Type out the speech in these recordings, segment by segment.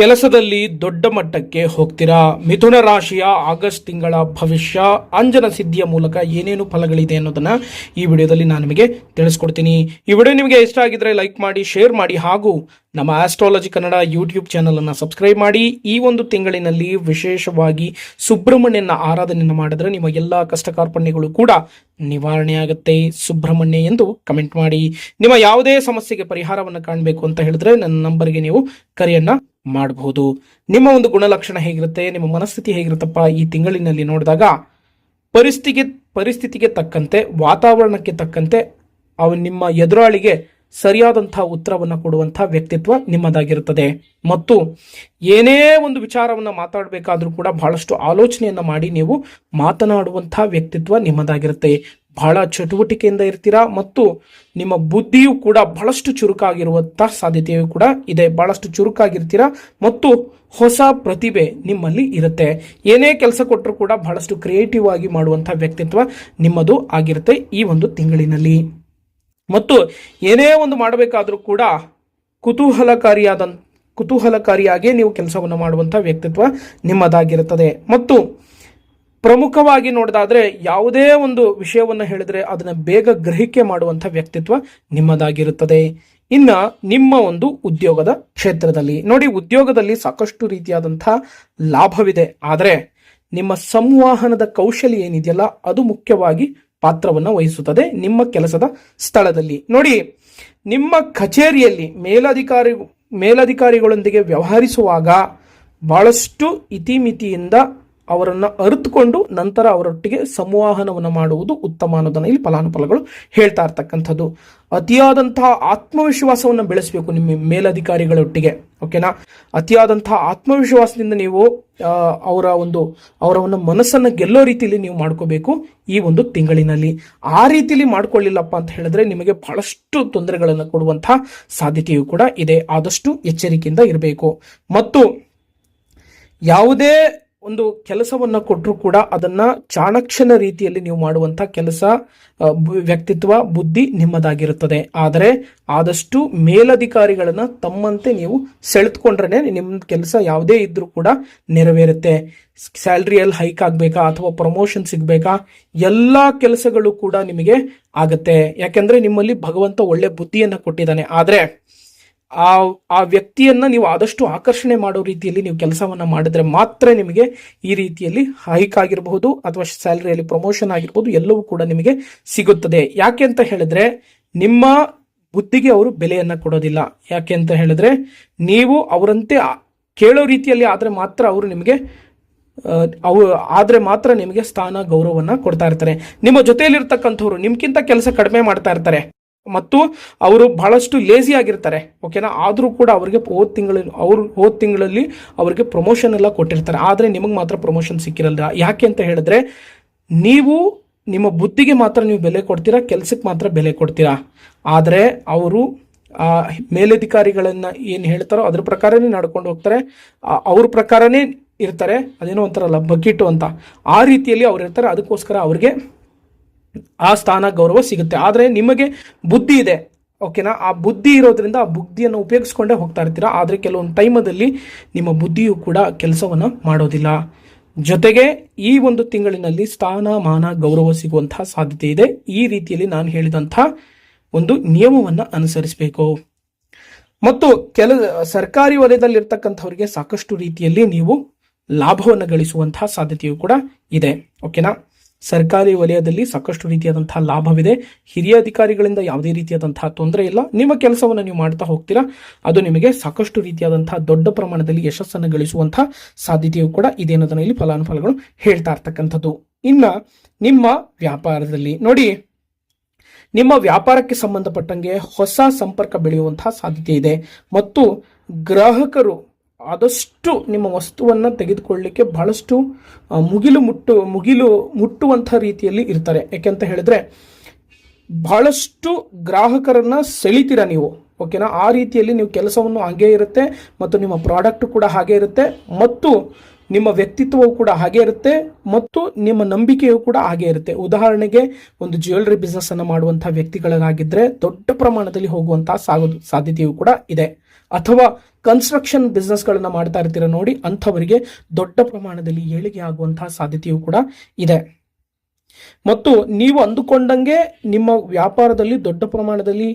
ಕೆಲಸದಲ್ಲಿ ದೊಡ್ಡ ಮಟ್ಟಕ್ಕೆ ಹೋಗ್ತೀರಾ. ಮಿಥುನ ರಾಶಿಯ ಆಗಸ್ಟ್ ತಿಂಗಳ ಭವಿಷ್ಯ ಅಂಜನ ಸಿದ್ಧಿಯ ಮೂಲಕ ಏನೇನು ಫಲಗಳಿದೆ ಅನ್ನೋದನ್ನ ಈ ವಿಡಿಯೋದಲ್ಲಿ ನಾನು ನಿಮಗೆ ತಿಳಿಸ್ಕೊಡ್ತೀನಿ. ಈ ವಿಡಿಯೋ ನಿಮಗೆ ಇಷ್ಟ ಆಗಿದ್ರೆ ಲೈಕ್ ಮಾಡಿ, ಶೇರ್ ಮಾಡಿ ಹಾಗೂ ನಮ್ಮ ಆಸ್ಟ್ರಾಲಜಿ ಕನ್ನಡ ಯೂಟ್ಯೂಬ್ ಚಾನಲ್ ಅನ್ನು ಸಬ್ಸ್ಕ್ರೈಬ್ ಮಾಡಿ. ಈ ಒಂದು ತಿಂಗಳಿನಲ್ಲಿ ವಿಶೇಷವಾಗಿ ಸುಬ್ರಹ್ಮಣ್ಯನ ಆರಾಧನೆಯನ್ನು ಮಾಡಿದ್ರೆ ನಿಮ್ಮ ಎಲ್ಲ ಕಷ್ಟ ಕಾರ್ಪಣ್ಯಗಳು ಕೂಡ ನಿವಾರಣೆ ಆಗುತ್ತೆ. ಸುಬ್ರಹ್ಮಣ್ಯ ಎಂದು ಕಮೆಂಟ್ ಮಾಡಿ. ನಿಮ್ಮ ಯಾವುದೇ ಸಮಸ್ಯೆಗೆ ಪರಿಹಾರವನ್ನು ಕಾಣಬೇಕು ಅಂತ ಹೇಳಿದ್ರೆ ನನ್ನ ನಂಬರ್ಗೆ ನೀವು ಕರೆಯನ್ನ ಮಾಡಬಹುದು. ನಿಮ್ಮ ಒಂದು ಗುಣಲಕ್ಷಣ ಹೇಗಿರುತ್ತೆ, ನಿಮ್ಮ ಮನಸ್ಥಿತಿ ಹೇಗಿರುತ್ತಪ್ಪ ಈ ತಿಂಗಳಿನಲ್ಲಿ ನೋಡಿದಾಗ ಪರಿಸ್ಥಿತಿಗೆ ತಕ್ಕಂತೆ, ವಾತಾವರಣಕ್ಕೆ ತಕ್ಕಂತೆ ನಿಮ್ಮ ಎದುರಾಳಿಗೆ ಸರಿಯಾದಂತಹ ಉತ್ತರವನ್ನು ಕೊಡುವಂತಹ ವ್ಯಕ್ತಿತ್ವ ನಿಮ್ಮದಾಗಿರುತ್ತದೆ. ಮತ್ತು ಏನೇ ಒಂದು ವಿಚಾರವನ್ನು ಮಾತಾಡಬೇಕಾದ್ರೂ ಕೂಡ ಬಹಳಷ್ಟು ಆಲೋಚನೆಯನ್ನ ಮಾಡಿ ನೀವು ಮಾತನಾಡುವಂತಹ ವ್ಯಕ್ತಿತ್ವ ನಿಮ್ಮದಾಗಿರುತ್ತೆ. ಬಹಳ ಚಟುವಟಿಕೆಯಿಂದ ಇರ್ತೀರಾ ಮತ್ತು ನಿಮ್ಮ ಬುದ್ಧಿಯೂ ಕೂಡ ಬಹಳಷ್ಟು ಚುರುಕಾಗಿರುವಂತಹ ಸಾಧ್ಯತೆಯೂ ಕೂಡ ಇದೆ. ಬಹಳಷ್ಟು ಚುರುಕಾಗಿರ್ತೀರಾ ಮತ್ತು ಹೊಸ ಪ್ರತಿಭೆ ನಿಮ್ಮಲ್ಲಿ ಇರುತ್ತೆ. ಏನೇ ಕೆಲಸ ಕೊಟ್ಟರೂ ಕೂಡ ಬಹಳಷ್ಟು ಕ್ರಿಯೇಟಿವ್ ಆಗಿ ಮಾಡುವಂತಹ ವ್ಯಕ್ತಿತ್ವ ನಿಮ್ಮದು ಆಗಿರುತ್ತೆ ಈ ಒಂದು ತಿಂಗಳಿನಲ್ಲಿ. ಮತ್ತು ಏನೇ ಒಂದು ಮಾಡಬೇಕಾದ್ರೂ ಕೂಡ ಕುತೂಹಲಕಾರಿಯಾಗಿ ನೀವು ಕೆಲಸವನ್ನು ಮಾಡುವಂತಹ ವ್ಯಕ್ತಿತ್ವ ನಿಮ್ಮದಾಗಿರುತ್ತದೆ. ಮತ್ತು ಪ್ರಮುಖವಾಗಿ ನೋಡೋದಾದ್ರೆ ಯಾವುದೇ ಒಂದು ವಿಷಯವನ್ನು ಹೇಳಿದ್ರೆ ಅದನ್ನ ಬೇಗ ಗ್ರಹಿಕೆ ಮಾಡುವಂಥ ವ್ಯಕ್ತಿತ್ವ ನಿಮ್ಮದಾಗಿರುತ್ತದೆ. ಇನ್ನು ನಿಮ್ಮ ಒಂದು ಉದ್ಯೋಗದ ಕ್ಷೇತ್ರದಲ್ಲಿ ನೋಡಿ, ಉದ್ಯೋಗದಲ್ಲಿ ಸಾಕಷ್ಟು ರೀತಿಯಾದಂತಹ ಲಾಭವಿದೆ. ಆದರೆ ನಿಮ್ಮ ಸಂವಹನದ ಕೌಶಲ್ಯ ಏನಿದೆಯಲ್ಲ ಅದು ಮುಖ್ಯವಾಗಿ ಪಾತ್ರವನ್ನು ವಹಿಸುತ್ತದೆ ನಿಮ್ಮ ಕೆಲಸದ ಸ್ಥಳದಲ್ಲಿ. ನೋಡಿ, ನಿಮ್ಮ ಕಚೇರಿಯಲ್ಲಿ ಮೇಲಧಿಕಾರಿಗಳೊಂದಿಗೆ ವ್ಯವಹರಿಸುವಾಗ ಬಹಳಷ್ಟು ಇತಿಮಿತಿಯಿಂದ ಅವರನ್ನು ಅರಿತುಕೊಂಡು ನಂತರ ಅವರೊಟ್ಟಿಗೆ ಸಂವಹನವನ್ನು ಮಾಡುವುದು ಉತ್ತಮ ಅನ್ನೋದನ್ನು ಇಲ್ಲಿ ಫಲಾನುಫಲಗಳು ಹೇಳ್ತಾ ಇರ್ತಕ್ಕಂಥದ್ದು. ಅತಿಯಾದಂತಹ ಆತ್ಮವಿಶ್ವಾಸವನ್ನು ಬೆಳೆಸಬೇಕು ನಿಮ್ಮ ಮೇಲಧಿಕಾರಿಗಳೊಟ್ಟಿಗೆ. ಓಕೆನಾ? ಅತಿಯಾದಂತಹ ಆತ್ಮವಿಶ್ವಾಸದಿಂದ ನೀವು ಅವರ ಮನಸ್ಸನ್ನು ಗೆಲ್ಲೋ ರೀತಿಯಲ್ಲಿ ನೀವು ಮಾಡ್ಕೋಬೇಕು ಈ ಒಂದು ತಿಂಗಳಿನಲ್ಲಿ. ಆ ರೀತಿಯಲ್ಲಿ ಮಾಡ್ಕೊಳ್ಳಿಲ್ಲಪ್ಪ ಅಂತ ಹೇಳಿದ್ರೆ ನಿಮಗೆ ಬಹಳಷ್ಟು ತೊಂದರೆಗಳನ್ನು ಕೊಡುವಂತಹ ಸಾಧ್ಯತೆಯೂ ಕೂಡ ಇದೆ. ಆದಷ್ಟು ಎಚ್ಚರಿಕೆಯಿಂದ ಇರಬೇಕು. ಮತ್ತು ಯಾವುದೇ ಒಂದು ಕೆಲಸವನ್ನ ಕೊಟ್ಟರು ಕೂಡ ಅದನ್ನ ಚಾಣಕ್ಷನ ರೀತಿಯಲ್ಲಿ ನೀವು ಮಾಡುವಂತಹ ಕೆಲಸ, ವ್ಯಕ್ತಿತ್ವ, ಬುದ್ಧಿ ನಿಮ್ಮದಾಗಿರುತ್ತದೆ. ಆದರೆ ಆದಷ್ಟು ಮೇಲಧಿಕಾರಿಗಳನ್ನ ತಮ್ಮಂತೆ ನೀವು ಸೆಳೆದುಕೊಂಡ್ರೆ ನಿಮ್ಮ ಕೆಲಸ ಯಾವುದೇ ಇದ್ರೂ ಕೂಡ ನೆರವೇರುತ್ತೆ. ಸ್ಯಾಲ್ರಿಯಲ್ಲಿ ಹೈಕ್ ಆಗ್ಬೇಕಾ ಅಥವಾ ಪ್ರಮೋಷನ್ ಸಿಗ್ಬೇಕಾ, ಎಲ್ಲಾ ಕೆಲಸಗಳು ಕೂಡ ನಿಮಗೆ ಆಗತ್ತೆ. ಯಾಕೆಂದ್ರೆ ನಿಮ್ಮಲ್ಲಿ ಭಗವಂತ ಒಳ್ಳೆ ಬುದ್ಧಿಯನ್ನ ಕೊಟ್ಟಿದ್ದಾನೆ. ಆದ್ರೆ ಆ ವ್ಯಕ್ತಿಯನ್ನ ನೀವು ಆದಷ್ಟು ಆಕರ್ಷಣೆ ಮಾಡೋ ರೀತಿಯಲ್ಲಿ ನೀವು ಕೆಲಸವನ್ನ ಮಾಡಿದ್ರೆ ಮಾತ್ರ ನಿಮಗೆ ಈ ರೀತಿಯಲ್ಲಿ ಹೈಕ್ ಆಗಿರಬಹುದು ಅಥವಾ ಸ್ಯಾಲರಿಯಲ್ಲಿ ಪ್ರಮೋಷನ್ ಆಗಿರ್ಬೋದು, ಎಲ್ಲವೂ ಕೂಡ ನಿಮಗೆ ಸಿಗುತ್ತದೆ. ಯಾಕೆ ಅಂತ ಹೇಳಿದ್ರೆ ನಿಮ್ಮ ಬುದ್ಧಿಗೆ ಅವರು ಬೆಲೆಯನ್ನ ಕೊಡೋದಿಲ್ಲ. ಯಾಕೆ ಅಂತ ಹೇಳಿದ್ರೆ ನೀವು ಅವರಂತೆ ಕೇಳೋ ರೀತಿಯಲ್ಲಿ ಆದ್ರೆ ಮಾತ್ರ ನಿಮಗೆ ಸ್ಥಾನ, ಗೌರವವನ್ನ ಕೊಡ್ತಾ ಇರ್ತಾರೆ. ನಿಮ್ಮ ಜೊತೆಯಲ್ಲಿರ್ತಕ್ಕಂಥವ್ರು ನಿಮ್ಗಿಂತ ಕೆಲಸ ಕಡಿಮೆ ಮಾಡ್ತಾ ಇರ್ತಾರೆ ಮತ್ತು ಅವರು ಬಹಳಷ್ಟು ಲೇಜಿ ಆಗಿರ್ತಾರೆ. ಓಕೆನಾ? ಆದರೂ ಕೂಡ ಅವರಿಗೆ ಹೋದ ತಿಂಗಳಲ್ಲಿ ಅವರಿಗೆ ಪ್ರಮೋಷನ್ ಎಲ್ಲ ಕೊಟ್ಟಿರ್ತಾರೆ. ಆದರೆ ನಿಮಗೆ ಮಾತ್ರ ಪ್ರಮೋಷನ್ ಸಿಕ್ಕಿರಲ್ಲ. ಯಾಕೆ ಅಂತ ಹೇಳಿದ್ರೆ ನೀವು ನಿಮ್ಮ ಬುದ್ಧಿಗೆ ಮಾತ್ರ ನೀವು ಬೆಲೆ ಕೊಡ್ತೀರಾ, ಕೆಲಸಕ್ಕೆ ಮಾತ್ರ ಬೆಲೆ ಕೊಡ್ತೀರಾ. ಆದರೆ ಅವರು ಮೇಲಧಿಕಾರಿಗಳನ್ನ ಏನು ಹೇಳ್ತಾರೋ ಅದ್ರ ಪ್ರಕಾರನೇ ನಡ್ಕೊಂಡು ಹೋಗ್ತಾರೆ, ಅವ್ರ ಪ್ರಕಾರನೇ ಇರ್ತಾರೆ. ಅದೇನೋ ಒಂಥರಲ್ಲ ಬಗ್ಗಿಟ್ಟು ಅಂತ, ಆ ರೀತಿಯಲ್ಲಿ ಅವ್ರು ಇರ್ತಾರೆ. ಅದಕ್ಕೋಸ್ಕರ ಅವ್ರಿಗೆ ಆ ಸ್ಥಾನ, ಗೌರವ ಸಿಗುತ್ತೆ. ಆದರೆ ನಿಮಗೆ ಬುದ್ಧಿ ಇದೆ. ಓಕೆನಾ? ಆ ಬುದ್ಧಿ ಇರೋದ್ರಿಂದ ಆ ಬುದ್ಧಿಯನ್ನು ಉಪಯೋಗಿಸ್ಕೊಂಡೇ ಹೋಗ್ತಾ ಇರ್ತೀರಾ. ಆದರೆ ಕೆಲವೊಂದು ಟೈಮಲ್ಲಿ ನಿಮ್ಮ ಬುದ್ಧಿಯು ಕೂಡ ಕೆಲಸವನ್ನು ಮಾಡೋದಿಲ್ಲ. ಜೊತೆಗೆ ಈ ಒಂದು ತಿಂಗಳಿನಲ್ಲಿ ಸ್ಥಾನ, ಮಾನ, ಗೌರವ ಸಿಗುವಂತಹ ಸಾಧ್ಯತೆ ಇದೆ. ಈ ರೀತಿಯಲ್ಲಿ ನಾನು ಹೇಳಿದಂತಹ ಒಂದು ನಿಯಮವನ್ನು ಅನುಸರಿಸಬೇಕು. ಮತ್ತು ಸರ್ಕಾರಿ ವಲಯದಲ್ಲಿರ್ತಕ್ಕಂಥವರಿಗೆ ಸಾಕಷ್ಟು ರೀತಿಯಲ್ಲಿ ನೀವು ಲಾಭವನ್ನು ಗಳಿಸುವಂತಹ ಸಾಧ್ಯತೆಯೂ ಕೂಡ ಇದೆ. ಓಕೆನಾ? ಸರ್ಕಾರಿ ವಲಯದಲ್ಲಿ ಸಾಕಷ್ಟು ರೀತಿಯಾದಂತಹ ಲಾಭವಿದೆ. ಹಿರಿಯ ಅಧಿಕಾರಿಗಳಿಂದ ಯಾವುದೇ ರೀತಿಯಾದಂತಹ ತೊಂದರೆ ಇಲ್ಲ. ನಿಮ್ಮ ಕೆಲಸವನ್ನು ನೀವು ಮಾಡ್ತಾ ಹೋಗ್ತೀರಾ, ಅದು ನಿಮಗೆ ಸಾಕಷ್ಟು ರೀತಿಯಾದಂತಹ ದೊಡ್ಡ ಪ್ರಮಾಣದಲ್ಲಿ ಯಶಸ್ಸನ್ನು ಗಳಿಸುವಂತಹ ಸಾಧ್ಯತೆಯೂ ಕೂಡ ಇದೆ ಅನ್ನೋದನ್ನ ಇಲ್ಲಿ ಫಲಾನುಫಲಗಳು ಹೇಳ್ತಾ ಇರ್ತಕ್ಕಂಥದ್ದು. ಇನ್ನ ನಿಮ್ಮ ವ್ಯಾಪಾರದಲ್ಲಿ ನೋಡಿ, ನಿಮ್ಮ ವ್ಯಾಪಾರಕ್ಕೆ ಸಂಬಂಧಪಟ್ಟಂಗೆ ಹೊಸ ಸಂಪರ್ಕ ಬೆಳೆಯುವಂತಹ ಸಾಧ್ಯತೆ ಇದೆ. ಮತ್ತು ಗ್ರಾಹಕರು ಆದಷ್ಟು ನಿಮ್ಮ ವಸ್ತುವನ್ನು ತೆಗೆದುಕೊಳ್ಳಲಿಕ್ಕೆ ಬಹಳಷ್ಟು ಮುಗಿಲು ಮುಟ್ಟುವಂಥ ರೀತಿಯಲ್ಲಿ ಇರ್ತಾರೆ. ಯಾಕೆಂತ ಹೇಳಿದ್ರೆ ಬಹಳಷ್ಟು ಗ್ರಾಹಕರನ್ನ ಸೆಳಿತೀರಾ ನೀವು. ಓಕೆನಾ? ಆ ರೀತಿಯಲ್ಲಿ ನೀವು ಕೆಲಸವನ್ನು ಹಾಗೇ ಇರುತ್ತೆ ಮತ್ತು ನಿಮ್ಮ ಪ್ರಾಡಕ್ಟ್ ಕೂಡ ಹಾಗೆ ಇರುತ್ತೆ. ಮತ್ತು ನಿಮ್ಮ ವ್ಯಕ್ತಿತ್ವವು ಕೂಡ ಹಾಗೆ ಇರುತ್ತೆ ಮತ್ತು ನಿಮ್ಮ ನಂಬಿಕೆಯು ಕೂಡ ಹಾಗೆ ಇರುತ್ತೆ. ಉದಾಹರಣೆಗೆ ಒಂದು ಜ್ಯುವೆಲರಿ ಬಿಸ್ನೆಸ್ ಅನ್ನು ಮಾಡುವಂತಹ ವ್ಯಕ್ತಿಗಳಾಗಿದ್ದರೆ ದೊಡ್ಡ ಪ್ರಮಾಣದಲ್ಲಿ ಹೋಗುವಂತಹ ಸಾಧ್ಯತೆಯು ಕೂಡ ಇದೆ. ಅಥವಾ ಕನ್ಸ್ಟ್ರಕ್ಷನ್ ಬಿಸ್ನೆಸ್ಗಳನ್ನು ಮಾಡ್ತಾ ಇರ್ತೀರ ನೋಡಿ, ಅಂಥವರಿಗೆ ದೊಡ್ಡ ಪ್ರಮಾಣದಲ್ಲಿ ಏಳಿಗೆ ಆಗುವಂತಹ ಸಾಧ್ಯತೆಯು ಕೂಡ ಇದೆ. ಮತ್ತು ನೀವು ಅಂದುಕೊಂಡಂಗೆ ನಿಮ್ಮ ವ್ಯಾಪಾರದಲ್ಲಿ ದೊಡ್ಡ ಪ್ರಮಾಣದಲ್ಲಿ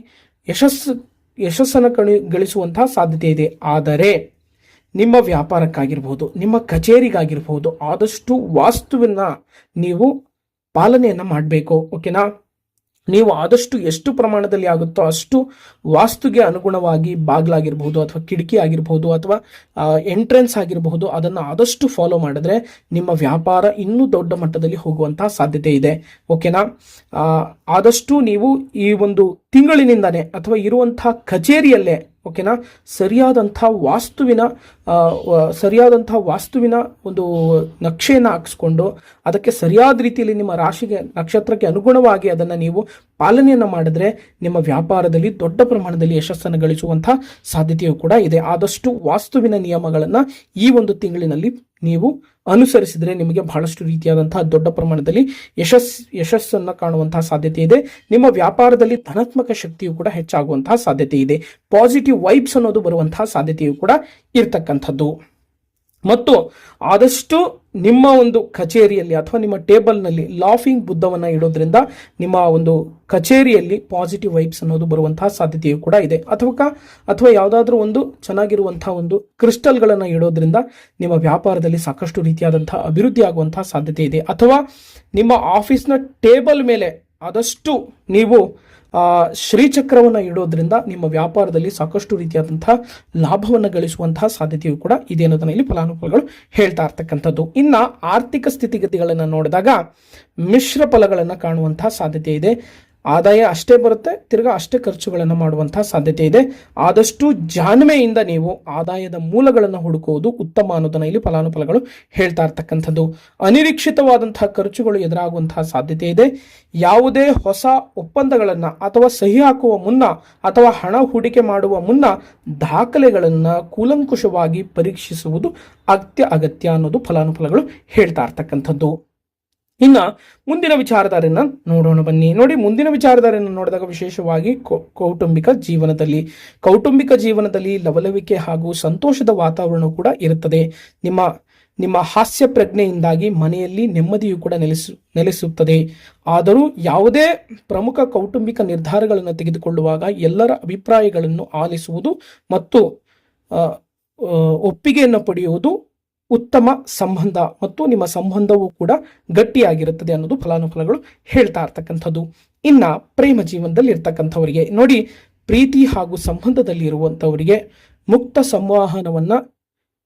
ಯಶಸ್ಸನ್ನು ಗಳಿಸುವಂತಹ ಸಾಧ್ಯತೆ ಇದೆ. ಆದರೆ ನಿಮ್ಮ ವ್ಯಾಪಾರಕ್ಕಾಗಿರ್ಬೋದು, ನಿಮ್ಮ ಕಚೇರಿಗಾಗಿರ್ಬೋದು, ಆದಷ್ಟು ವಾಸ್ತುವಿನ ನೀವು ಪಾಲನೆಯನ್ನು ಮಾಡಬೇಕು. ಓಕೆನಾ? ನೀವು ಆದಷ್ಟು ಎಷ್ಟು ಪ್ರಮಾಣದಲ್ಲಿ ಆಗುತ್ತೋ ಅಷ್ಟು ವಾಸ್ತುಗೆ ಅನುಗುಣವಾಗಿ ಬಾಗ್ಲಾಗಿರ್ಬೋದು ಅಥವಾ ಕಿಟಕಿ ಆಗಿರ್ಬೋದು ಅಥವಾ ಎಂಟ್ರೆನ್ಸ್ ಆಗಿರಬಹುದು, ಅದನ್ನು ಆದಷ್ಟು ಫಾಲೋ ಮಾಡಿದ್ರೆ ನಿಮ್ಮ ವ್ಯಾಪಾರ ಇನ್ನೂ ದೊಡ್ಡ ಮಟ್ಟದಲ್ಲಿ ಹೋಗುವಂತಹ ಸಾಧ್ಯತೆ ಇದೆ. ಓಕೆನಾ? ಆದಷ್ಟು ನೀವು ಈ ಒಂದು ತಿಂಗಳಿನಿಂದಾನೇ ಅಥವಾ ಇರುವಂತಹ ಕಚೇರಿಯಲ್ಲೇ ಓಕೆನಾ ಸರಿಯಾದಂಥ ವಾಸ್ತುವಿನ ಒಂದು ನಕ್ಷೆಯನ್ನು ಹಾಕಿಸ್ಕೊಂಡು ಅದಕ್ಕೆ ಸರಿಯಾದ ರೀತಿಯಲ್ಲಿ ನಿಮ್ಮ ರಾಶಿಗೆ ನಕ್ಷತ್ರಕ್ಕೆ ಅನುಗುಣವಾಗಿ ಅದನ್ನು ನೀವು ಪಾಲನೆಯನ್ನು ಮಾಡಿದ್ರೆ ನಿಮ್ಮ ವ್ಯಾಪಾರದಲ್ಲಿ ದೊಡ್ಡ ಪ್ರಮಾಣದಲ್ಲಿ ಯಶಸ್ಸನ್ನು ಗಳಿಸುವಂಥ ಸಾಧ್ಯತೆಯೂ ಕೂಡ ಇದೆ. ಆದಷ್ಟು ವಾಸ್ತುವಿನ ನಿಯಮಗಳನ್ನು ಈ ಒಂದು ತಿಂಗಳಿನಲ್ಲಿ ನೀವು ಅನುಸರಿಸಿದರೆ ನಿಮಗೆ ಬಹಳಷ್ಟು ರೀತಿಯಾದಂತಹ ದೊಡ್ಡ ಪ್ರಮಾಣದಲ್ಲಿ ಯಶಸ್ಸನ್ನು ಕಾಣುವಂತಹ ಸಾಧ್ಯತೆ ಇದೆ. ನಿಮ್ಮ ವ್ಯಾಪಾರದಲ್ಲಿ ಧನಾತ್ಮಕ ಶಕ್ತಿಯು ಕೂಡ ಹೆಚ್ಚಾಗುವಂತಹ ಸಾಧ್ಯತೆ ಇದೆ. ಪಾಸಿಟಿವ್ ವೈಬ್ಸ್ ಅನ್ನೋದು ಬರುವಂತಹ ಸಾಧ್ಯತೆಯು ಕೂಡ ಇರ್ತಕ್ಕಂಥದ್ದು. ಮತ್ತು ಆದಷ್ಟು ನಿಮ್ಮ ಒಂದು ಕಚೇರಿಯಲ್ಲಿ ಅಥವಾ ನಿಮ್ಮ ಟೇಬಲ್ನಲ್ಲಿ ಲಾಫಿಂಗ್ ಬುದ್ಧವನ್ನು ಇಡೋದ್ರಿಂದ ನಿಮ್ಮ ಒಂದು ಕಚೇರಿಯಲ್ಲಿ ಪಾಸಿಟಿವ್ ವೈಬ್ಸ್ ಅನ್ನೋದು ಬರುವಂತಹ ಸಾಧ್ಯತೆಯು ಕೂಡ ಇದೆ. ಅಥವಾ ಯಾವುದಾದ್ರೂ ಒಂದು ಚೆನ್ನಾಗಿರುವಂತಹ ಒಂದು ಕ್ರಿಸ್ಟಲ್ಗಳನ್ನು ಇಡೋದ್ರಿಂದ ನಿಮ್ಮ ವ್ಯಾಪಾರದಲ್ಲಿ ಸಾಕಷ್ಟು ರೀತಿಯಾದಂತಹ ಅಭಿವೃದ್ಧಿ ಆಗುವಂತಹ ಸಾಧ್ಯತೆ ಇದೆ. ಅಥವಾ ನಿಮ್ಮ ಆಫೀಸ್ನ ಟೇಬಲ್ ಮೇಲೆ ಆದಷ್ಟು ನೀವು ಶ್ರೀಚಕ್ರವನ್ನು ಇಡೋದ್ರಿಂದ ನಿಮ್ಮ ವ್ಯಾಪಾರದಲ್ಲಿ ಸಾಕಷ್ಟು ರೀತಿಯಾದಂತಹ ಲಾಭವನ್ನು ಗಳಿಸುವಂತಹ ಸಾಧ್ಯತೆಯು ಕೂಡ ಇದೆ ಅನ್ನೋದನ್ನ ಇಲ್ಲಿ ಫಲಾನುಫಲಗಳು ಹೇಳ್ತಾ ಇರ್ತಕ್ಕಂಥದ್ದು. ಇನ್ನು ಆರ್ಥಿಕ ಸ್ಥಿತಿಗತಿಗಳನ್ನು ನೋಡಿದಾಗ ಮಿಶ್ರ ಫಲಗಳನ್ನು ಕಾಣುವಂತಹ ಸಾಧ್ಯತೆ ಇದೆ. ಆದಾಯ ಅಷ್ಟೇ ಬರುತ್ತೆ, ತಿರ್ಗಾ ಅಷ್ಟೇ ಖರ್ಚುಗಳನ್ನು ಮಾಡುವಂತಹ ಸಾಧ್ಯತೆ ಇದೆ. ಆದಷ್ಟು ಜಾಣ್ಮೆಯಿಂದ ನೀವು ಆದಾಯದ ಮೂಲಗಳನ್ನು ಹುಡುಕುವುದು ಉತ್ತಮ ಅನ್ನೋದನ್ನ ಇಲ್ಲಿ ಫಲಾನುಫಲಗಳು ಹೇಳ್ತಾ ಇರ್ತಕ್ಕಂಥದ್ದು. ಅನಿರೀಕ್ಷಿತವಾದಂತಹ ಖರ್ಚುಗಳು ಎದುರಾಗುವಂತಹ ಸಾಧ್ಯತೆ ಇದೆ. ಯಾವುದೇ ಹೊಸ ಒಪ್ಪಂದಗಳನ್ನು ಅಥವಾ ಸಹಿ ಹಾಕುವ ಮುನ್ನ ಅಥವಾ ಹಣ ಹೂಡಿಕೆ ಮಾಡುವ ಮುನ್ನ ದಾಖಲೆಗಳನ್ನು ಕೂಲಂಕುಷವಾಗಿ ಪರೀಕ್ಷಿಸುವುದು ಅಗತ್ಯ ಅನ್ನೋದು ಫಲಾನುಫಲಗಳು ಹೇಳ್ತಾ ಇರ್ತಕ್ಕಂಥದ್ದು. ಇನ್ನು ಮುಂದಿನ ವಿಚಾರಧಾರೆಯನ್ನು ನೋಡೋಣ ಬನ್ನಿ. ನೋಡಿ, ಮುಂದಿನ ವಿಚಾರಧಾರೆಯನ್ನು ನೋಡಿದಾಗ ವಿಶೇಷವಾಗಿ ಕೌಟುಂಬಿಕ ಜೀವನದಲ್ಲಿ ಲವಲವಿಕೆ ಹಾಗೂ ಸಂತೋಷದ ವಾತಾವರಣ ಕೂಡ ಇರುತ್ತದೆ. ನಿಮ್ಮ ಹಾಸ್ಯ ಪ್ರಜ್ಞೆಯಿಂದಾಗಿ ಮನೆಯಲ್ಲಿ ನೆಮ್ಮದಿಯು ಕೂಡ ನೆಲೆಸುತ್ತದೆ. ಆದರೂ ಯಾವುದೇ ಪ್ರಮುಖ ಕೌಟುಂಬಿಕ ನಿರ್ಧಾರಗಳನ್ನು ತೆಗೆದುಕೊಳ್ಳುವಾಗ ಎಲ್ಲರ ಅಭಿಪ್ರಾಯಗಳನ್ನು ಆಲಿಸುವುದು ಮತ್ತು ಒಪ್ಪಿಗೆಯನ್ನು ಪಡೆಯುವುದು ಉತ್ತಮ ಸಂಬಂಧ ಮತ್ತು ನಿಮ್ಮ ಸಂಬಂಧವೂ ಕೂಡ ಗಟ್ಟಿಯಾಗಿರುತ್ತದೆ ಅನ್ನೋದು ಫಲಾನುಫಲಗಳು ಹೇಳ್ತಾ ಇರ್ತಕ್ಕಂಥದ್ದು. ಇನ್ನ ಪ್ರೇಮ ಜೀವನದಲ್ಲಿ ಇರ್ತಕ್ಕಂಥವರಿಗೆ ನೋಡಿ, ಪ್ರೀತಿ ಹಾಗೂ ಸಂಬಂಧದಲ್ಲಿ ಇರುವಂಥವರಿಗೆ ಮುಕ್ತ ಸಂವಹನವನ್ನ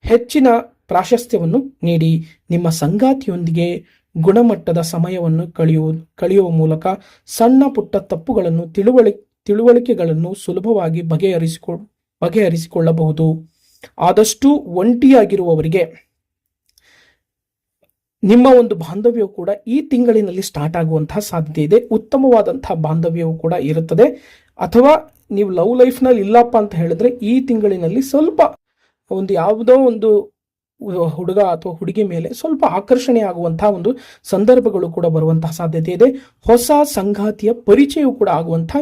ಹೆಚ್ಚಿನ ಪ್ರಾಶಸ್ತ್ಯವನ್ನು ನೀಡಿ ನಿಮ್ಮ ಸಂಗಾತಿಯೊಂದಿಗೆ ಗುಣಮಟ್ಟದ ಸಮಯವನ್ನು ಕಳೆಯುವ ಮೂಲಕ ಸಣ್ಣ ಪುಟ್ಟ ತಪ್ಪುಗಳನ್ನು ತಿಳುವಳಿಕೆಗಳನ್ನು ಸುಲಭವಾಗಿ ಬಗೆಹರಿಸಿಕೊಳ್ಳಬಹುದು. ಆದಷ್ಟು ಒಂಟಿಯಾಗಿರುವವರಿಗೆ ನಿಮ್ಮ ಒಂದು ಬಾಂಧವ್ಯವು ಕೂಡ ಈ ತಿಂಗಳಿನಲ್ಲಿ ಸ್ಟಾರ್ಟ್ ಆಗುವಂತಹ ಸಾಧ್ಯತೆ ಇದೆ. ಉತ್ತಮವಾದಂತಹ ಬಾಂಧವ್ಯವು ಕೂಡ ಇರುತ್ತದೆ. ಅಥವಾ ನೀವು ಲವ್ ಲೈಫ್ನಲ್ಲಿ ಇಲ್ಲಪ್ಪ ಅಂತ ಹೇಳಿದ್ರೆ ಈ ತಿಂಗಳಿನಲ್ಲಿ ಸ್ವಲ್ಪ ಯಾವುದೋ ಒಂದು ಹುಡುಗ ಅಥವಾ ಹುಡುಗಿ ಮೇಲೆ ಸ್ವಲ್ಪ ಆಕರ್ಷಣೆ ಆಗುವಂತಹ ಒಂದು ಸಂದರ್ಭಗಳು ಕೂಡ ಬರುವಂತಹ ಸಾಧ್ಯತೆ ಇದೆ. ಹೊಸ ಸಂಗಾತಿಯ ಪರಿಚಯವೂ ಕೂಡ ಆಗುವಂತಹ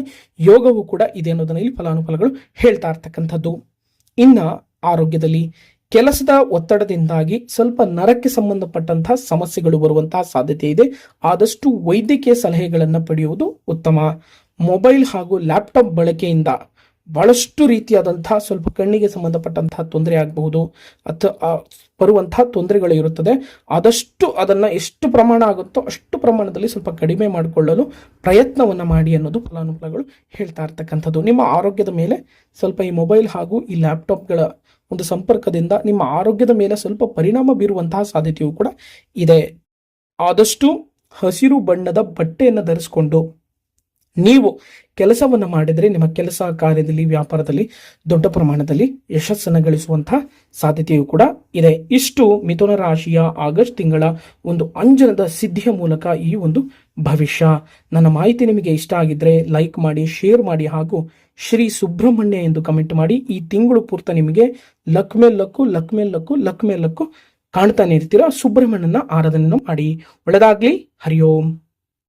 ಯೋಗವೂ ಕೂಡ ಇದೆ ಅನ್ನೋದನ್ನ ಇಲ್ಲಿ ಫಲಾನುಫಲಗಳು ಹೇಳ್ತಾ ಇರ್ತಕ್ಕಂಥದ್ದು. ಇನ್ನ ಆರೋಗ್ಯದಲ್ಲಿ ಕೆಲಸದ ಒತ್ತಡದಿಂದಾಗಿ ಸ್ವಲ್ಪ ನರಕ್ಕೆ ಸಂಬಂಧಪಟ್ಟಂತಹ ಸಮಸ್ಯೆಗಳು ಬರುವಂತಹ ಸಾಧ್ಯತೆ ಇದೆ. ಆದಷ್ಟು ವೈದ್ಯಕೀಯ ಸಲಹೆಗಳನ್ನು ಪಡೆಯುವುದು ಉತ್ತಮ. ಮೊಬೈಲ್ ಹಾಗೂ ಲ್ಯಾಪ್ಟಾಪ್ ಬಳಕೆಯಿಂದ ಬಹಳಷ್ಟು ರೀತಿಯಾದಂತಹ ಸ್ವಲ್ಪ ಕಣ್ಣಿಗೆ ಸಂಬಂಧಪಟ್ಟಂತಹ ತೊಂದರೆ ಆಗಬಹುದು ಅಥವಾ ಬರುವಂತಹ ತೊಂದರೆಗಳು ಇರುತ್ತದೆ. ಆದಷ್ಟು ಅದನ್ನ ಎಷ್ಟು ಪ್ರಮಾಣ ಆಗುತ್ತೋ ಅಷ್ಟು ಪ್ರಮಾಣದಲ್ಲಿ ಸ್ವಲ್ಪ ಕಡಿಮೆ ಮಾಡಿಕೊಳ್ಳಲು ಪ್ರಯತ್ನವನ್ನ ಮಾಡಿ ಅನ್ನೋದು ಫಲಾನುಫಲಗಳು ಹೇಳ್ತಾ ಇರ್ತಕ್ಕಂಥದ್ದು. ನಿಮ್ಮ ಆರೋಗ್ಯದ ಮೇಲೆ ಸ್ವಲ್ಪ ಈ ಮೊಬೈಲ್ ಹಾಗೂ ಈ ಲ್ಯಾಪ್ಟಾಪ್ಗಳ ಒಂದು ಸಂಪರ್ಕದಿಂದ ನಿಮ್ಮ ಆರೋಗ್ಯದ ಮೇಲೆ ಸ್ವಲ್ಪ ಪರಿಣಾಮ ಬೀರುವಂತಹ ಸಾಧ್ಯತೆಯೂ ಕೂಡ ಇದೆ. ಆದಷ್ಟು ಹಸಿರು ಬಣ್ಣದ ಬಟ್ಟೆಯನ್ನು ಧರಿಸಿಕೊಂಡು ನೀವು ಕೆಲಸವನ್ನು ಮಾಡಿದರೆ ನಿಮ್ಮ ಕೆಲಸ ಕಾರ್ಯದಲ್ಲಿ ವ್ಯಾಪಾರದಲ್ಲಿ ದೊಡ್ಡ ಪ್ರಮಾಣದಲ್ಲಿ ಯಶಸ್ಸನ್ನು ಗಳಿಸುವಂತಹ ಸಾಧ್ಯತೆಯೂ ಕೂಡ ಇದೆ. ಇಷ್ಟು ಮಿಥುನ ರಾಶಿಯ ಆಗಸ್ಟ್ ತಿಂಗಳ ಒಂದು ಅಂಜನದ ಸಿದ್ಧಿಯ ಮೂಲಕ ಈ ಒಂದು ಭವಿಷ್ಯ. ನನ್ನ ಮಾಹಿತಿ ನಿಮಗೆ ಇಷ್ಟ ಆಗಿದ್ರೆ ಲೈಕ್ ಮಾಡಿ, ಶೇರ್ ಮಾಡಿ ಹಾಗೂ ಶ್ರೀ ಸುಬ್ರಹ್ಮಣ್ಯ ಎಂದು ಕಮೆಂಟ್ ಮಾಡಿ. ಈ ತಿಂಗಳು ಪೂರ್ತಿ ನಿಮಗೆ ಲಕ್ ಮೇಲ್ ಲಕ್ಕು ಕಾಣ್ತಾನೆ ಇರ್ತೀರಾ ಸುಬ್ರಹ್ಮಣ್ಯನ ಆರಾಧನೆಯನ್ನು ಮಾಡಿ. ಒಳ್ಳೆದಾಗ್ಲಿ. ಹರಿ ಓಂ.